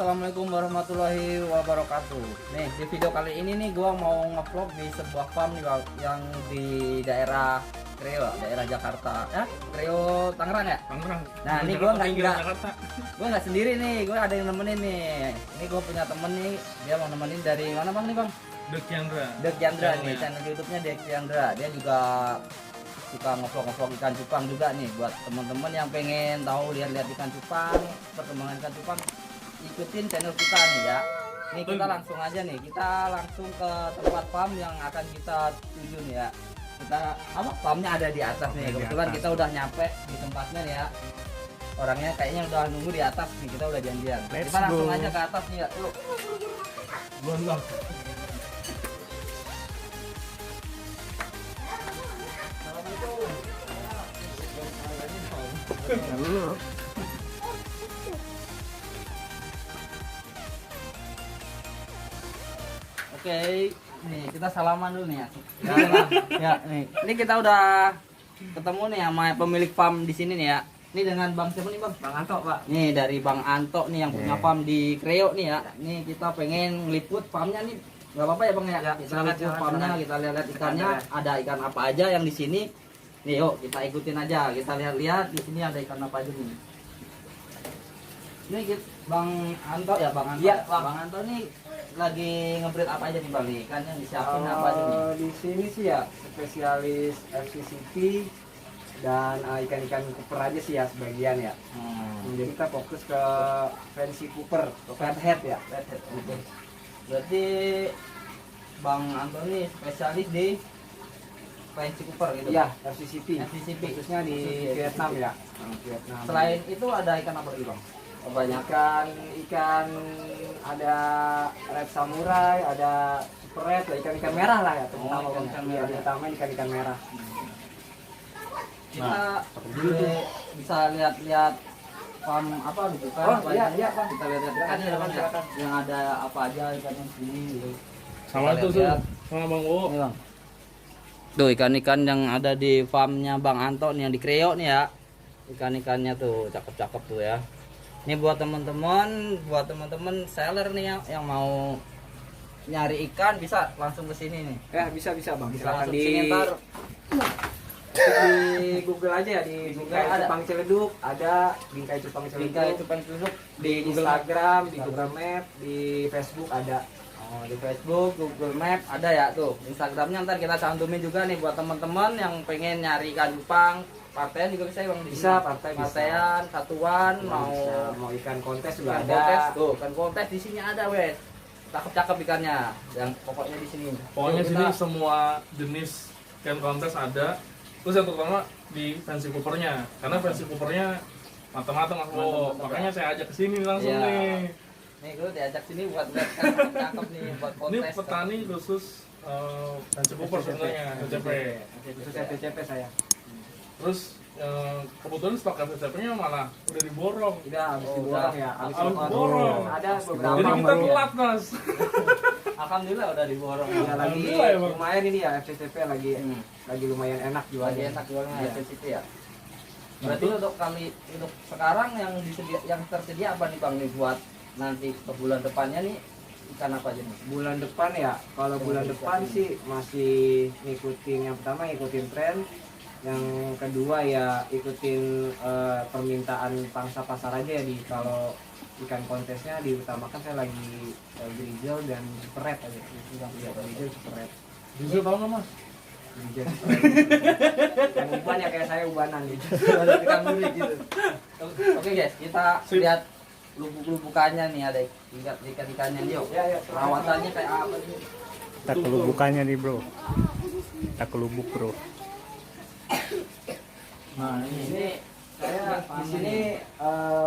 Assalamualaikum warahmatullahi wabarakatuh. Nih di video kali ini nih gua mau ngevlog di sebuah farm nih Bang, yang di daerah Kreo, daerah Jakarta. Ya, Kreo Tangerang ya? Tangerang. Nah, ini gua nggak sendiri nih, gua ada yang nemenin nih. Ini gua punya temen nih, dia mau nemenin dari mana Bang nih Bang? Dek Chandra nih, channel YouTube-nya Dek Chandra. Dia juga suka ngevlog ikan cupang juga nih, buat teman-teman yang pengen tahu lihat-lihat ikan cupang, perkembangan ikan cupang, ikutin channel kita nih ya. Nih kita langsung aja nih, kita langsung ke tempat farm yang akan kita tuju nih ya. Kita farmnya ada di atas nih, kebetulan kita udah nyampe di tempatnya nih ya. Orangnya kayaknya udah nunggu di atas nih, kita udah janjian. Kita langsung aja ke atas nih ya. Yuk. Oke, nih kita salaman dulu nih ya. Ya, nih. Ini kita udah ketemu nih sama pemilik farm di sini nih ya. Ini dengan Bang siapa nih Bang? Bang Anto, Pak. Nih dari Bang Anto nih yang punya farm di Kreo nih ya. Nih kita pengen ngeliput farmnya nih. Gak apa-apa ya Bang ya? Kita liput farmnya, kita lihat ikannya, ada ikan apa aja yang di sini. Nih yuk kita ikutin aja, kita lihat-lihat di sini ada ikan apa aja nih. Ini Bang Anto ya, Bang Anto. Iya, Bang Anto nih lagi ngebreed apa aja nih Bang? Ikan yang disiapin apa aja nih? Di sini sih ya spesialis FCCP dan ikan-ikan Cooper aja sih ya sebagian ya. Jadi kita fokus ke fancy Cooper, flathead ya. Flathead. Oke. Berarti Bang Anto nih spesialis di fancy Cooper gitu? Iya, FCCP. FCCP. Khususnya di Vietnam ya. Vietnam. Selain itu ada ikan apa lagi Bang? Kebanyakan ikan ada red samurai, ada super red, ikan-ikan merah lah ya, terutama ikan merah. terutama ikan-ikan merah. Kita bisa lihat-lihat farm apa gitu kan? Oh iya iya Bang, Kita lihat ikannya ya Bang ya. Yang ada apa aja ikannya di sini gitu. Sama Kita itu tuh, lihat. sama Bang Wo. Ini Bang. Tuh ikan-ikan yang ada di farmnya Bang Anto nih yang di Kreo nih ya. Ikan-ikannya tuh cakep-cakep tuh ya. Ini buat teman-teman seller nih yang mau nyari ikan bisa langsung ke sini nih. ya bisa Bang, Bisa silakan langsung di sini ntar. di Google aja ya, di Google Bingkai ada. Cupang Ciledug ada, Bingkai Cupang Bingkai Ciledug Cupang Ciledug di Instagram, di Google Map, di Facebook ada. Oh, di Facebook, Google Map ada ya tuh. Instagramnya ntar kita cantumin juga nih buat teman-teman yang pengen nyari ikan cupang. Partaian juga bisa Bang di Bisa, sini. partai bisa. Partaian, satuan, Mau ikan kontes juga ikan ada. kontes tuh, ikan kontes di sini ada wes. Cakep-cakep ikannya. Yang pokoknya di sini. Pokoknya Tuh, sini kita- semua jenis ikan kontes ada. Terus yang terutama di fancy Coopernya, karena fancy Coopernya matang-matang Mas Wo. Mantap-mantap, Makanya saya ajak ke sini langsung Iya. nih. Nih gue diajak sini buat lihat ikan cakep nih buat Ini kontes. petani khusus fancy Cooper sebenarnya, FCCP. Khususnya TCP saya. Terus kebetulan stok FCCP-nya malah udah diborong. Udah habis Oh, diborong udah. ya. Habis diborong. diborong. Ada beberapa. Jadi kita baru ya. telat Mas. Alhamdulillah udah diborong. Ya, lagi Alhamdulillah ya, Bang. lumayan ini ya FCCP lagi Hmm. lagi lumayan enak Lagi jualnya. enak jualnya Iya. ya situ ya. Berarti untuk sekarang yang tersedia apa nih Bang nih buat nanti ke bulan depannya nih ikan apa aja nih? Bulan depan ya, kalau Yang bulan bisa depan ini. sih masih ngikutin, yang pertama ngikutin tren, yang kedua ya ikutin permintaan pangsa pasar aja ya. Di kalau ikan kontesnya diutamakan saya lagi grizzle dan super red aja. Iya, grizzle super red. Justru tahu nggak Mas? Grizzle super red. Yang uban ya kayak saya ubanan gitu. Ada ikan duri gitu. Oke guys, kita Sip. lihat lubuk-lubukannya nih, ada ikan-ikannya nih yuk. Ya ya. Perawatannya kayak apa sih? Kita kelubukannya nih bro. Kita kelubuk bro. Nah ini Saya di sini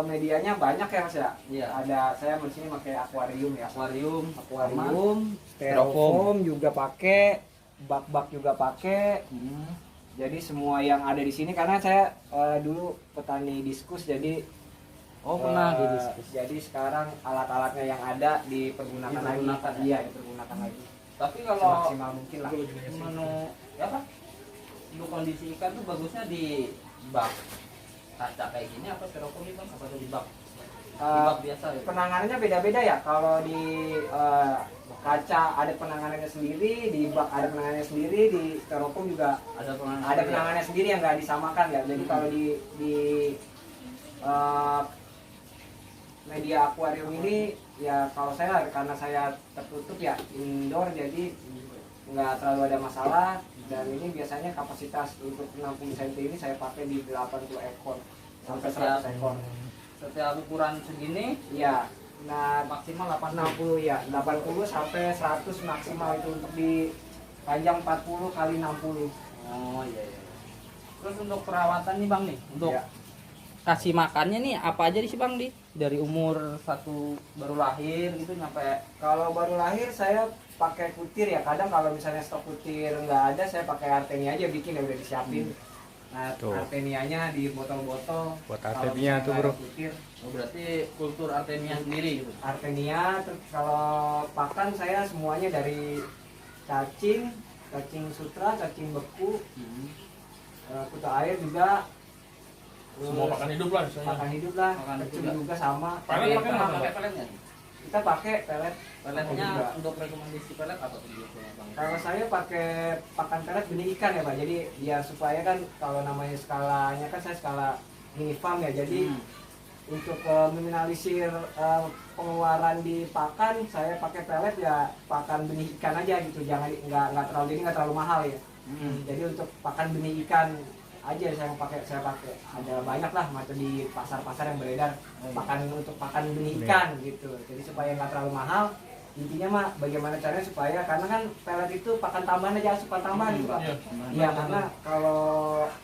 medianya banyak ya Mas ya. Iya. Ada saya di sini pakai akuarium ya. akuarium, Akuarium, styrofoam juga pakai, bak-bak juga pakai. Hmm. Jadi semua yang ada di sini karena saya dulu petani diskus jadi Oh pernah di diskusi. jadi sekarang alat-alatnya yang ada dipergunakan lagi. Dipergunakan ya? Iya, dipergunakan lagi. Tapi kalau Semaksimal mungkin lah. menu ya apa? Untuk kondisi ikan tuh bagusnya di bak kaca kayak gini apa styrofoam itu apa tuh di bak? Bak biasa ya. penanganannya beda-beda ya. Kalau di kaca ada penanganannya sendiri, di bak ada penanganannya sendiri, di styrofoam juga ada penanganannya sendiri yang nggak disamakan ya. Jadi kalau di eh, media akuarium ini ya, kalau saya karena saya tertutup ya indoor, jadi nggak terlalu ada masalah. Dan ini biasanya kapasitas untuk 60 cm ini saya pakai di 80 ekor sampai 100 ekor. Setiap ukuran segini Iya. Nah, maksimal 60 ya, 80 sampai 100 maksimal itu untuk di panjang 40 kali 60. Oh iya iya. Terus untuk perawatan nih Bang nih, untuk Ya. kasih makannya nih apa aja sih Bang di? Dari umur satu baru lahir gitu sampai Kalau baru lahir saya pakai kutir ya. Kadang kalau misalnya stok kutir nggak ada, saya pakai artenia aja, bikin ya udah disiapin. Nah, Tuh. artenianya di botol-botol. Buat Kalau artenia misalnya tuh, nggak bro. ada kutir, oh, berarti kultur artenia sendiri gitu. artenia. Terus kalau pakan saya semuanya dari cacing, cacing sutra, cacing beku, kutu air juga. Semua pakan hidup lah misalnya. Pakan hidup lah, Pakan hidup kecil juga. juga sama. Pelet Tapi pakai pernah apa? pakai peletnya? Kita pakai pelet. Peletnya juga. untuk rekomendasi pelet apa tuh biasanya Bang? Kalau saya pakai pakan pelet benih ikan ya Pak. Jadi biar supaya kan kalau namanya skalanya kan saya skala mini farm ya. Jadi untuk meminimalisir pengeluaran di pakan, saya pakai pelet ya pakan benih ikan aja gitu. Jangan nggak terlalu, jadi nggak terlalu mahal ya. Jadi untuk pakan benih ikan aja saya pakai. Ada banyak lah macam di pasar-pasar yang beredar pakan untuk pakan benih ikan gitu. Jadi supaya nggak terlalu mahal. Intinya mah bagaimana caranya supaya, karena kan pelet itu pakan tambahan aja, asupan tambahan gitu Pak. Iya. Iya, karena kalau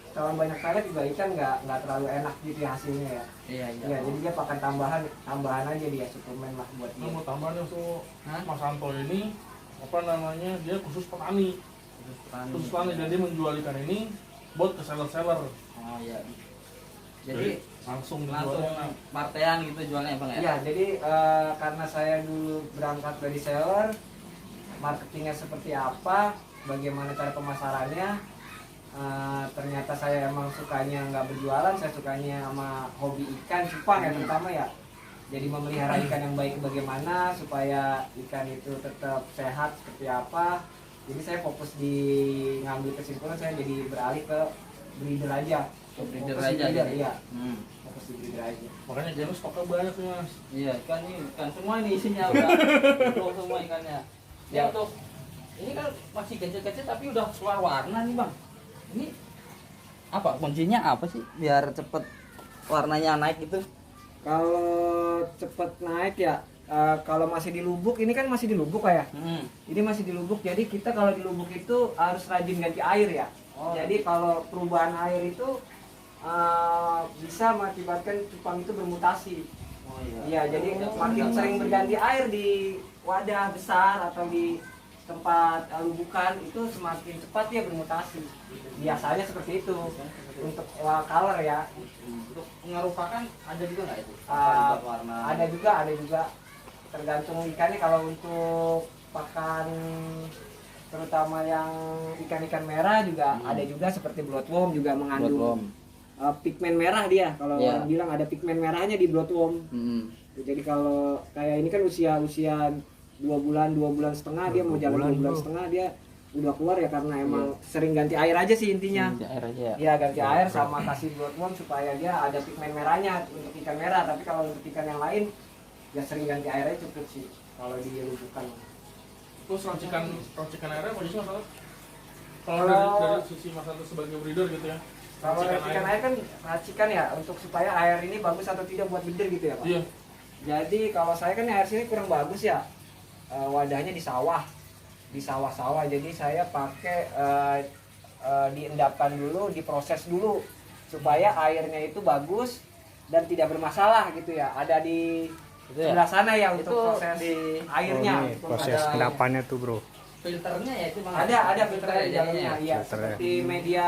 terlalu banyak pelet juga ikan nggak terlalu enak gitu ya hasilnya ya. Iya iya. Iya, jadi dia pakan tambahan aja dia, suplemen lah buat Nah, dia. mau tambahan tuh Hah? Mas Anto ini apa namanya, dia khusus petani. Khusus petani, dan dia menjual ikan ini buat ke seller-seller. Oh iya. Jadi Jadi langsung langsung jualnya. martean gitu jualnya Bang ya? Iya, jadi karena saya dulu berangkat dari seller, marketingnya seperti apa, bagaimana cara pemasarannya, ternyata saya emang sukanya nggak berjualan, saya sukanya sama hobi ikan cupang ya terutama ya. Jadi memelihara ikan yang baik bagaimana supaya ikan itu tetap sehat seperti apa. Jadi saya fokus di ngambil kesimpulan, saya jadi beralih ke breeder aja. Breeder Fokus di aja breeder, jadi. iya. Hmm. Fokus di breeder aja. Makanya dia stoknya banyak nih Mas. Iya, ikan semua ini isinya udah full semua ikannya. Ya untuk ini kan masih kecil-kecil tapi udah keluar warna nih Bang. Ini apa kuncinya apa sih biar cepet warnanya naik gitu? Kalau cepet naik ya, kalau masih di lubuk, ini kan masih di lubuk ya. Ini masih di lubuk, jadi kita kalau di lubuk itu harus rajin ganti air ya. Oh. Jadi kalau perubahan air itu bisa mengakibatkan cupang itu bermutasi. Oh iya. Iya, jadi makin sering berganti air di wadah besar atau di tempat lubukan itu semakin cepat dia bermutasi. Biasanya seperti itu untuk color ya. Untuk pengaruh pakan ada juga nggak itu? Ah, Apa warna? ada juga tergantung ikannya. Kalau untuk pakan terutama yang ikan-ikan merah juga ada juga, seperti bloodworm juga mengandung pigmen merah dia. Kalau Iya. orang bilang ada pigmen merahnya di bloodworm. Jadi kalau kayak ini kan usia 2 bulan setengah, dia mau jalan 2 bulan setengah dia udah keluar ya, karena emang sering ganti air aja sih intinya. Ganti air aja ya. Ya ganti air sama kasih bloodworm supaya dia ada pigmen merahnya untuk ikan merah. Tapi kalau untuk ikan yang lain ya sering ganti airnya cukup sih kalau di lubukan. Terus racikan airnya apa sih Mas Anto? Kalau Kalau- dari sisi Mas Anto sebagai breeder gitu ya. Kalau racikan air kan racikan ya untuk supaya air ini bagus atau tidak buat breeder gitu ya Pak. Iya. Jadi kalau saya kan air sini kurang bagus ya, wadahnya di sawah-sawah. Jadi saya pakai diendapkan dulu, diproses dulu supaya airnya itu bagus dan tidak bermasalah gitu ya. Ada di Itu ya. sebelah sana ya untuk Itu proses di- airnya. Oh, ini Untuk proses ada- endapannya tuh bro. Filternya ya itu Bang. ada filter di jadinya dalamnya, ya. iya, Filternya. seperti media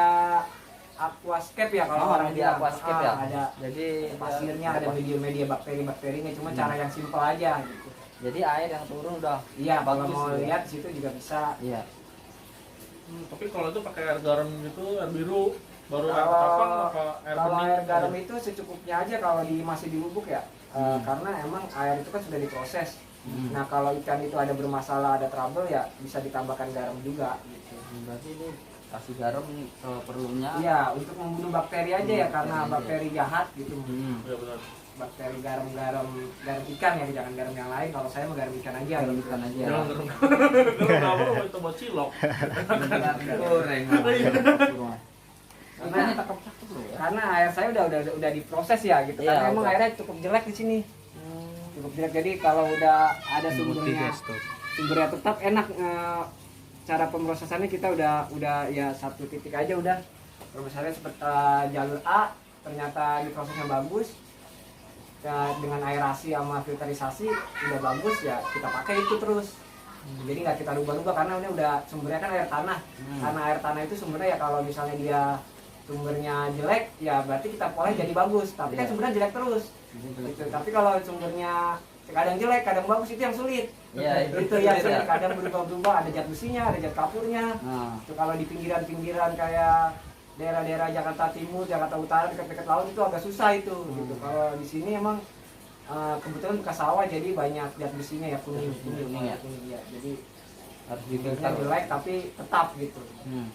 aquascape ya kalau Oh, orang media bilang. aquascape ya. Ada Jadi pasirnya, ada media bakteri-bakterinya, cuma cara yang simpel aja gitu. Jadi air yang turun udah Iya, kalau bagus mau ya. lihat di situ juga bisa. Iya. Tapi kalau itu pakai air garam gitu, air biru, baru air Kalau tapang apa air kalau bening? air garam itu secukupnya aja kalau masih di lubuk ya. karena emang air itu kan sudah diproses. Nah kalau ikan itu ada bermasalah, ada trouble ya bisa ditambahkan garam juga gitu. Berarti ini kasih garam seperlunya. Iya, untuk membunuh bakteri aja ya, karena bakteri jahat gitu. Ya benar. Bakteri garam ikan ya, jangan garam yang lain. Kalau saya mah garam ikan aja. Garam gitu. ikan aja. Jangan garam apa itu buat cilok. Goreng. Karena, karena air saya udah diproses ya gitu. Iya, Karena emang udah. airnya cukup jelek di sini. Cukup jelek. Jadi kalau udah ada sumbernya tetap enak. Cara pemrosesannya kita udah ya satu titik aja udah. Misalnya seperti jalur A ternyata diprosesnya bagus. Ya, dengan aerasi sama filterisasi udah bagus ya kita pakai itu terus. Jadi nggak kita rubah-rubah karena ini udah sumbernya kan air tanah. Karena air tanah itu sumbernya ya kalau misalnya dia sumbernya jelek ya berarti kita pola jadi bagus. Tapi kan sumbernya jelek terus. Gitu. Tapi kalau sumbernya kadang jelek, kadang bagus itu yang sulit. Iya, itu yang sulit. Kadang berubah-ubah, ada zat besinya, ada zat kapurnya. Nah, Itu kalau di pinggiran-pinggiran kayak daerah-daerah Jakarta Timur, Jakarta Utara dekat-dekat laut itu agak susah itu. Gitu. Kalau di sini emang kebetulan bekas sawah jadi banyak zat besinya ya kuning ya. Jadi harus filter difilter. jelek tapi tetap gitu. Nah,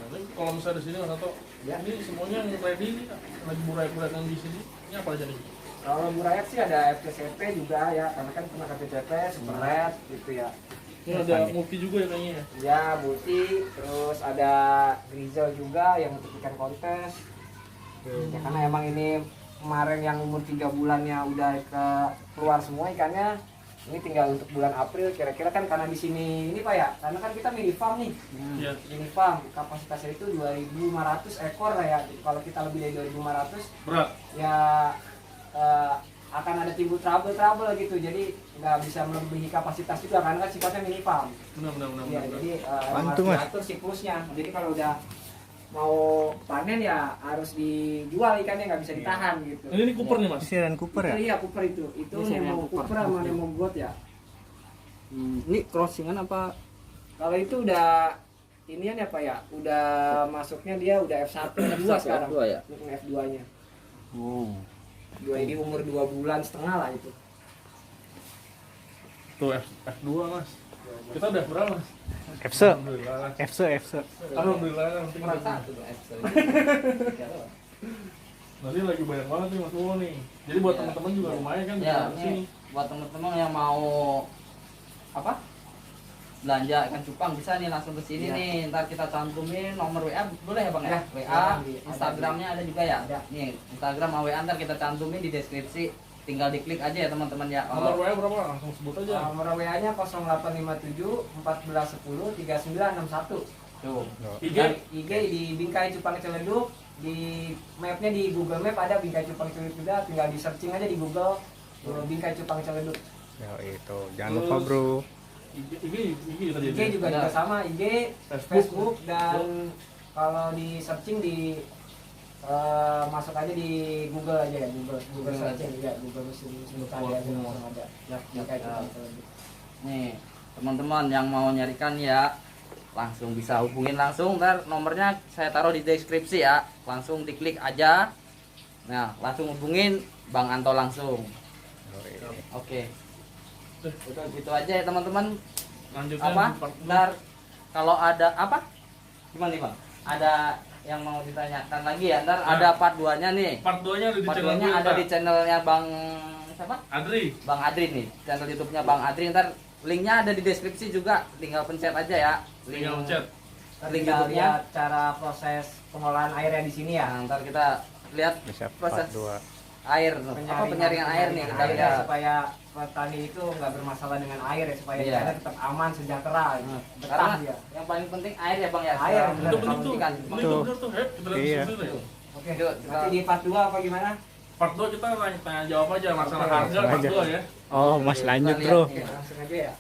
ini kalau misalnya di sini Mas Anto, Ya. ini semuanya yang ready nih, lagi burai-burai yang di sini. Ini apa aja nih? Kalau burayak sih ada FTCP juga ya, karena kan pernah FTCP, Super Red gitu ya. Ini ada multi juga ya kayaknya ya. Ya, multi, terus ada grizzle juga yang untuk ikan kontes. Ya karena emang ini kemarin yang umur 3 bulannya udah keluar semua ikannya. Ini tinggal untuk bulan April kira-kira kan karena di sini ini Pak ya, karena kan kita mini farm nih. Iya. Mini farm kapasitasnya itu 2.500 ekor lah ya. Kalau kita lebih dari 2.500 Berat. ya akan ada timbul trouble gitu, jadi nggak bisa melebihi kapasitas juga karena kan sifatnya mini farm. Benar. Ya, jadi Bantu, harus Mas. diatur siklusnya. Jadi kalau udah mau panen ya harus dijual ikannya, nggak bisa ditahan gitu. Ini Cooper nih Mas. Isi dan Cooper ya? Iya, Cooper itu Ini Nemo Cooper. Cooper sama Nemo Gold ya. Ini crossingan apa? Kalau itu udah inian ya Pak ya, udah masuknya dia udah F1 F2 sekarang. F2 ya? F2-nya. Oh. Ini umur 2 bulan setengah lah itu. Tuh F2 Mas. Kita udah berapa Mas? FC. Alhamdulillah. FC. Alhamdulillah yang penting Kurang ada. satu tuh Excel. Nah ini lagi banyak banget nih Mas Bowo nih. Jadi buat Ya. teman-teman juga lumayan kan Ya, di sini. ini buat teman-teman yang mau apa? Belanja ikan cupang bisa nih langsung ke sini Ya. nih. Ntar kita cantumin nomor WA boleh ya Bang ya? Ya, WA, silakan di- Instagramnya ada juga ya? Ada. Nih, Instagram sama WA ntar kita cantumin di deskripsi. Tinggal diklik aja ya teman-teman ya. Nomor WA berapa? Langsung sebut aja. Nomor WA-nya 0857 1410 3961. Tuh. IG. Dan IG di Bingkai Cupang Ciledug, di mapnya di Google Map ada Bingkai Cupang Ciledug juga, tinggal di searching aja di Google Bingkai Cupang Ciledug. Ya itu. Jangan lupa bro. IG tadi IG juga sama, IG, Facebook dan kalau di searching di masuk aja di Google aja ya, Google searching ya, Google mesin cari aja langsung ada. Ya, Bingkai ya. Cupang Ciledug. Nih, teman-teman yang mau nyarikan ya langsung bisa hubungin langsung, ntar nomornya saya taruh di deskripsi ya, langsung diklik aja. Nah, langsung hubungin Bang Anto langsung. Oke. Udah gitu aja ya teman-teman. Lanjutnya Apa? di part- Ntar kalau ada apa? Gimana nih Bang? Ada yang mau ditanyakan lagi ya? Ntar Nah. ada part 2-nya nih. Part 2-nya ada di Part channel 2-nya gue, ada Kak. di channelnya Bang siapa? Adri. Bang Adri nih, channel YouTube-nya Bang Adri. Ntar linknya ada di deskripsi juga, tinggal pencet aja ya. Tinggal chat. Link Tinggal YouTube-nya. lihat cara proses pengolahan airnya di sini ya. Nah, ntar kita lihat Bisa proses part 2. air, apa penyaringan air nih kita air ya, lihat. supaya petani itu nggak bermasalah dengan air ya, supaya Iya. ikannya tetap aman, sejahtera, Nah, betah karena dia. yang paling penting air ya Bang ya. Air, Sekarang bener. Itu bener tuh. ikan. Bener tuh, bener tuh. Kita lihat Iya. di sini ya. Oke, Yuk, kita- nanti di part 2 apa gimana? Part 2 kita tanya jawab aja masalah Oke, harga part aja. 2 ya. Oh, Mas Kita lanjut lihat bro. nih. Oke, langsung aja ya.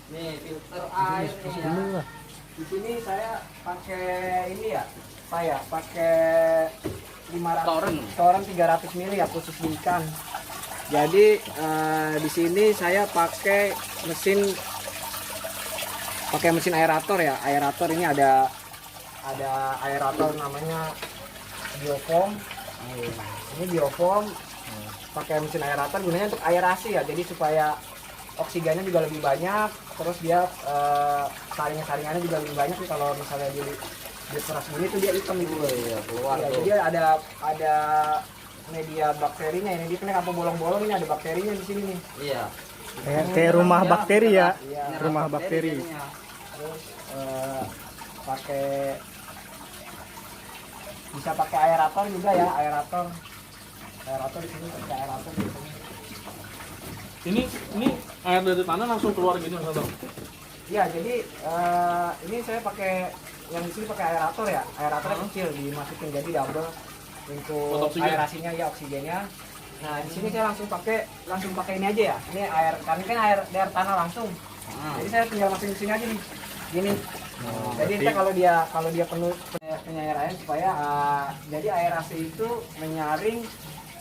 Nih filter air nih ya. Di sini saya pakai ini ya, saya pakai 500 toren 300 ml ya khusus di ikan. Jadi di sini saya pakai mesin aerator ya. Aerator ini ada aerator namanya Biofoam. Ini biofoam pakai mesin aerator gunanya untuk aerasi ya, jadi supaya oksigennya juga lebih banyak, terus dia saringannya juga lebih banyak nih. Kalau misalnya di peras gini tuh dia hitam gitu. Iya, keluar Ya, tuh. jadi ada media bakterinya ini, dia kena apa bolong-bolong ini ada bakterinya di sini nih. Iya. Kayak rumah bakteri ya. Iya. Rumah bakteri. jadinya. Terus pakai bisa pakai aerator juga ya, aerator di sini pakai aerator di sini. Ini air dari tanah langsung keluar gitu Mas Anto? Iya, jadi ini saya pakai yang di sini pakai aerator ya, aeratornya kecil dimasukin jadi double untuk Buat oksigen? aerasinya ya, oksigennya. Nah di sini saya langsung pakai ini aja ya, ini air kan air dari tanah langsung. Jadi saya tinggal masukin di sini aja nih, gini. Jadi berarti- ntar kalau dia penuh penyairan supaya jadi aerasi itu menyaring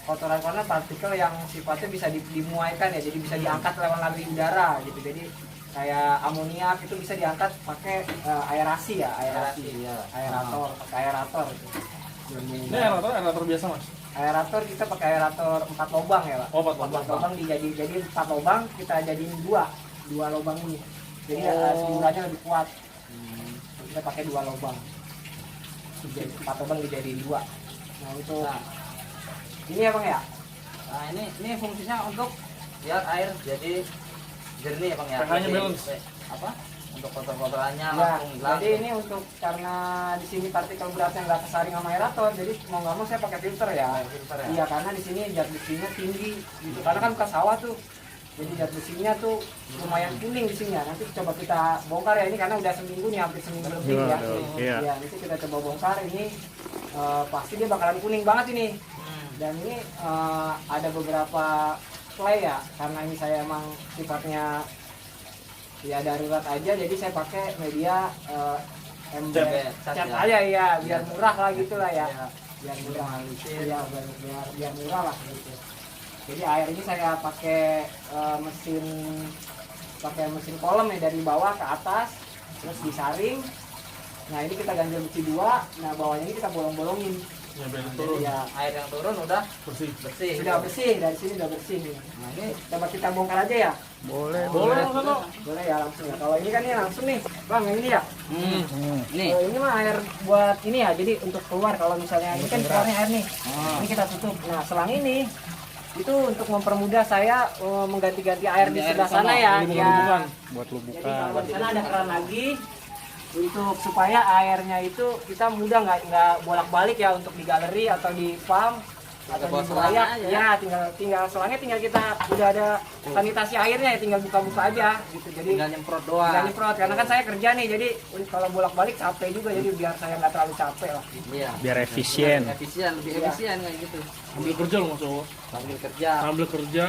kotoran-kotoran partikel yang sifatnya bisa dimuaikan ya, jadi bisa diangkat lewat udara gitu. Jadi kayak amoniak itu bisa diangkat pakai aerasi ya, aerasi. Iya. Aerator, pakai aerator gitu. Ini aerator biasa Mas? Aerator kita pakai aerator 4 lubang ya Pak. Oh, 4 lubang. 4 lubang jadi 4 lubang kita jadiin dua lubang ini. Jadi semburannya lebih kuat. Kita pakai 2 lubang. Jadi 4 lubang dijadiin 2. Nah itu ini ya Bang ya. Nah, ini fungsinya untuk biar air jadi jernih ya Bang ya. pH-nya Jadi, balance. Apa? Untuk kotor-kotorannya Ya, langsung hilang. jadi ini untuk karena di sini partikel beratnya nggak kesaring sama aerator, jadi mau nggak mau saya pakai filter ya. Filter ya? Iya, karena di sini zat besinya tinggi, gitu. Karena kan bekas sawah tuh, jadi zat besinya tuh lumayan kuning di sini ya. Nanti coba kita bongkar ya, ini karena udah seminggu nih, hampir seminggu lebih ya. Iya. Iya, nanti kita coba bongkar ini, pasti dia bakalan kuning banget ini. Dan ini ada beberapa clay ya, karena ini saya emang sifatnya ya darurat aja, jadi saya pakai media ember cat cat ya. aja ya, biar murah lah gitulah ya, Iya. biar murah ya, biar murah lah gitu. Jadi air ini saya pakai mesin kolom ya, dari bawah ke atas terus disaring. Nah ini kita ganjel besi 2, nah bawahnya ini kita bolong-bolongin. Ya biar Jadi turun. ya Air yang turun udah Bersih. bersih. sudah bersih, dari sini udah bersih nih. Nah ini coba kita bongkar aja ya. Boleh. Boleh Mas Anto? Boleh ya langsung ya. Kalau ini kan ini langsung nih, Bang, yang ini ya. Nih. Kalau ini mah air buat ini ya, jadi untuk keluar. Kalau misalnya ini kan keluarnya air nih, ini kita tutup. Nah selang ini itu untuk mempermudah saya mengganti-ganti air di sebelah sana ya. Ini Ya. bukan. Buat Jadi lubukan. kalau di sana ada keran lagi untuk supaya airnya itu kita mudah nggak bolak-balik ya, untuk di galeri atau di pump atau bawa di selang belayak aja. ya, tinggal selangnya tinggal kita udah ada sanitasi airnya ya, tinggal buka-buka aja gitu. Jadi Tinggal nyemprot doang. tinggal nyemprot, karena kan saya kerja nih, jadi kalau bolak-balik capek juga, jadi biar saya nggak terlalu capek lah. Iya. Biar efisien. Efisien, lebih Iya. efisien kayak gitu. Ambil kerja loh Mas Anto. Sambil kerja. Sambil kerja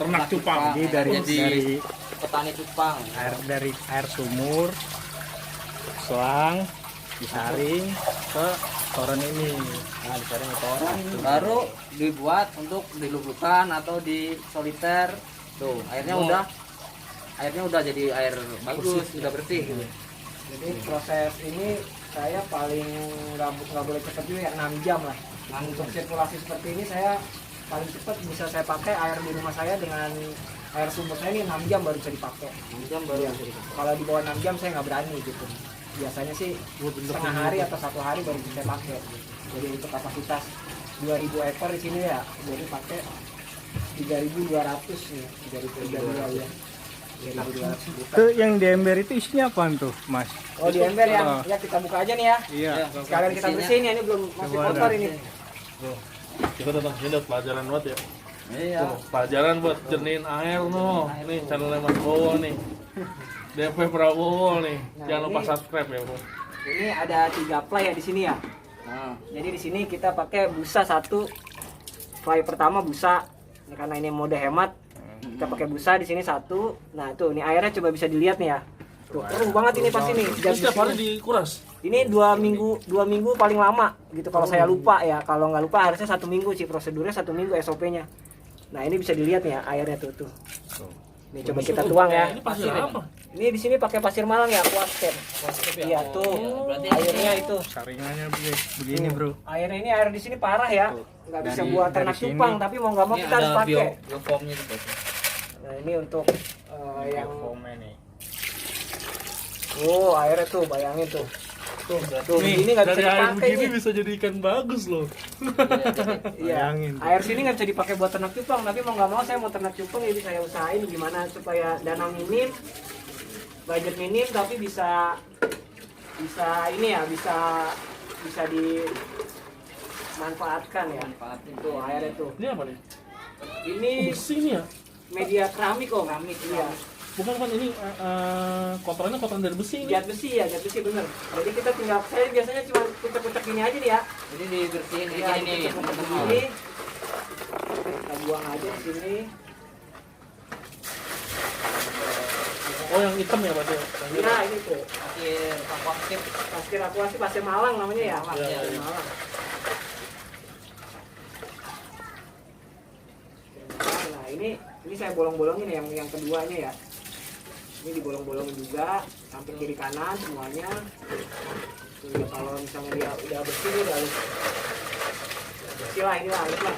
ternak cupang. Jadi dari petani cupang. dari air sumur, selang, disaring ke toren ini. Nah, disaring ke toren. Baru dibuat untuk dilubukan atau di soliter. Tuh, airnya udah jadi air bagus, udah bersih. Jadi proses ini saya paling nggak boleh cepet juga ya, 6 jam lah. Nah, untuk sirkulasi seperti ini saya paling cepat bisa saya pakai air di rumah saya dengan air sumur saya ini 6 jam baru bisa dipakai. 6 jam baru Iya. bisa dipakai. Kalau di bawah 6 jam saya nggak berani gitu. Biasanya sih setengah hari atau 1 hari baru bisa saya pakai. Jadi untuk kapasitas 2000 ekor di sini ya, jadi pakai 3.200 nih, 3.200 ya. 3.200 liter. Itu yang di ember itu isinya apa tuh, Mas? Oh di ember ya, Oh. ya kita buka aja nih ya. Iya. Sekalian kita bersihin ya, ini belum masih Coba kotor ada. ini. Kita datang sini dapat pelajaran buat ya. Iya. Tuh, pelajaran buat jernihin air no. Nih channelnya Mas Bowo nih. DP Prabowo nih. Nah, Jangan lupa ini- subscribe ya, Bro. Ini ada 3 ply ya di sini ya. Nah, Jadi di sini kita pakai busa 1. Ply pertama busa. Ini karena ini mode hemat. Kita pakai busa di sini 1. Nah, tuh ini airnya coba bisa dilihat nih ya. Tuh, keruh banget ini pasti nih. Ini setiap hari dikuras. Ini 2 minggu paling lama gitu kalau saya lupa ya. Kalau nggak lupa harusnya 1 minggu sih, prosedurnya 1 minggu SOP-nya. Nah, ini bisa dilihat nih ya airnya tuh. Nih coba kita tuang ya. Ini pasir apa? Ini di sini pakai pasir Malang ya, aquascape. Iya tuh. Berarti Airnya itu. Saringannya begini bro. Airnya ini air di sini parah ya. Nggak bisa Dari- buat dari ternak sini. cupang, tapi mau nggak mau ini kita harus ada pakai. biofilmnya juga. Nah ini untuk yang Foamnya nih. airnya tuh, bayangin tuh. Tuh Nih, ini nggak bisa dari air dipakai begini nih. bisa jadi ikan bagus loh. Iya, Bayangin tuh. air sini nggak bisa dipakai buat ternak cupang, tapi mau nggak mau saya mau ternak cupang, jadi saya usahain gimana supaya dana minim, budget minim, tapi bisa ini ya, bisa dimanfaatkan ya. Manfaatin Tuh airnya tuh. Ini apa nih? Ini Besi ini ya? media keramik kok. Iya. Bukan ini kotorannya kotoran dari besi ini. Cat besi bener. Jadi kita tinggal, saya biasanya cuma kucek-kucek ini aja nih ya. Jadi dibersihin Iya, kayak gini nih, kucek-kucek teman-teman. begini. Kita buang aja di sini. Oh yang hitam ya berarti? Iya ini tuh. Pasir aquascape. Pasir akuasi pasir Malang namanya ya. Iya, Pasir iya. Malang. Nah ini saya bolong-bolongin yang keduanya ya. Ini dibolong-bolongin juga sampai kiri kanan semuanya. Tuh, kalau misalnya dia udah bersih, udah halus. Bersih lah, ini lah halus lah.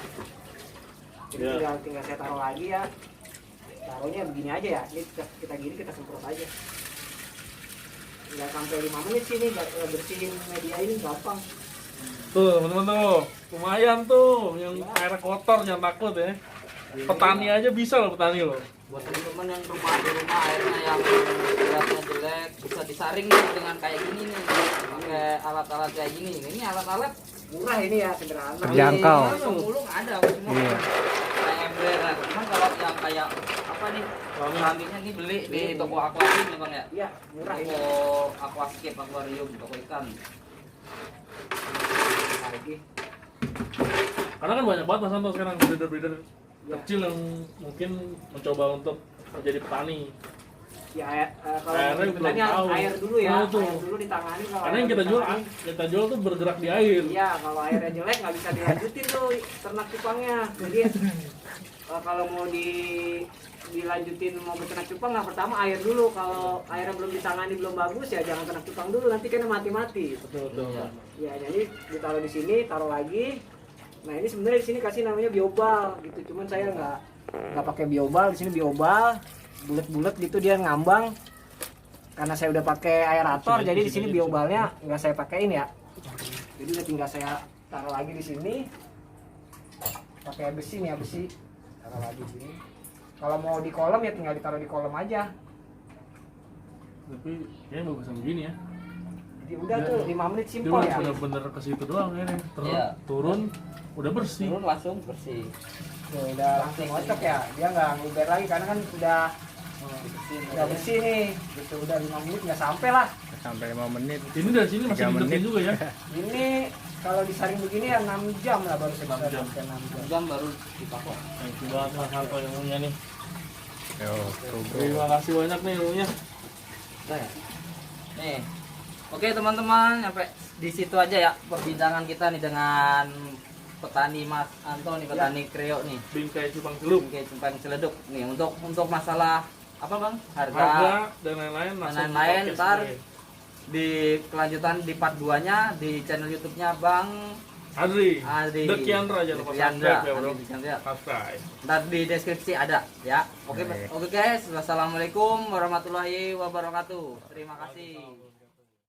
Jadi Ya. tinggal saya taruh lagi ya. Taruhnya begini aja ya. Ini kita gini, kita semprot aja. Nggak sampai 5 menit sih ini bersihin media ini gampang. Tuh teman-teman tuh, lumayan tuh yang air kotor jangan takut ya. Petani aja bisa loh, petani loh. Buat teman-teman yang di rumah airnya yang beratnya jelek bisa disaring nih dengan kayak gini nih, pakai alat-alat kayak gini. Ini alat-alat Murah ini ya, sederhana. Terjangkau. Mulung ada semua. Iya. Kayak ember. Cuman kalau yang kayak apa nih? Keramiknya nih beli di toko akuarium ya Bang ya. Iya, murah ini. Toko aquascape akuarium, toko ikan. Lagi. Karena kan banyak banget Mas Santo sekarang breeder-breeder kecil yang mungkin mencoba untuk menjadi petani. Ya, kalau Airnya sebenarnya belum tahu. air dulu ya, Nah, tuh. air dulu ditangani. Kalau Karena air yang ditangani, kita jual tuh bergerak di air. iya, kalau airnya jelek nggak bisa dilanjutin tuh ternak cupangnya. Jadi kalau mau dilanjutin mau berternak cupang, nah pertama air dulu. Kalau airnya belum ditangani belum bagus ya jangan ternak cupang dulu, nanti kena mati-mati. Betul betul. Iya. Ya, jadi ditaruh di sini, taruh lagi. Nah ini sebenarnya di sini kasih namanya biobal gitu, cuman saya nggak pakai biobal. Di sini biobal bulat-bulat gitu, dia ngambang. Karena saya udah pakai aerator, jadi di sini biobalnya nggak saya pakein ya. Jadi udah tinggal saya taruh lagi di sini. Pakai besi nih ya, besi. Taruh lagi di sini. Kalau mau di kolam ya tinggal ditaruh di kolam aja. Tapi kayaknya bagusan begini ya. Jadi udah Ya. tuh 5 menit Dia simpel ya. bener-bener ke situ doang ya nih. Iya. Turun udah bersih. Turun langsung bersih. Tuh, udah langsung ngocok ya. Dia nggak nguber lagi karena kan udah bersih nih. Gitu udah 5 menit nggak sampai lah. Sampai 5 menit. Ini dari sini masih 3 dideketin menit. juga ya. Ini kalau disaring begini ya 6 jam lah baru saya 6 bisa jam. pakai 6 jam. Jam baru dipakai. Thank you banget Mas Santo ilmunya nih. Yo, tuh bro. Terima kasih banyak nih ilmunya. Nih. Oke teman-teman, sampai di situ aja ya perbincangan kita nih dengan petani Mas Anto nih, petani Kreo nih. Bingkai Cupang Celup. Oke, Cupang Ciledug nih untuk masalah apa Bang? Harga Harga dan lain-lain dan langsung lain-lain di podcast ntar nih. di kelanjutan di part 2-nya di channel YouTube-nya Bang Adri. Adri. Dekiandra jangan lupa Dekiandra, subscribe ya bro. Adri Dekiandra. Subscribe. Ntar di deskripsi ada ya. Oke, Baik. oke guys. Wassalamualaikum warahmatullahi wabarakatuh. Terima kasih.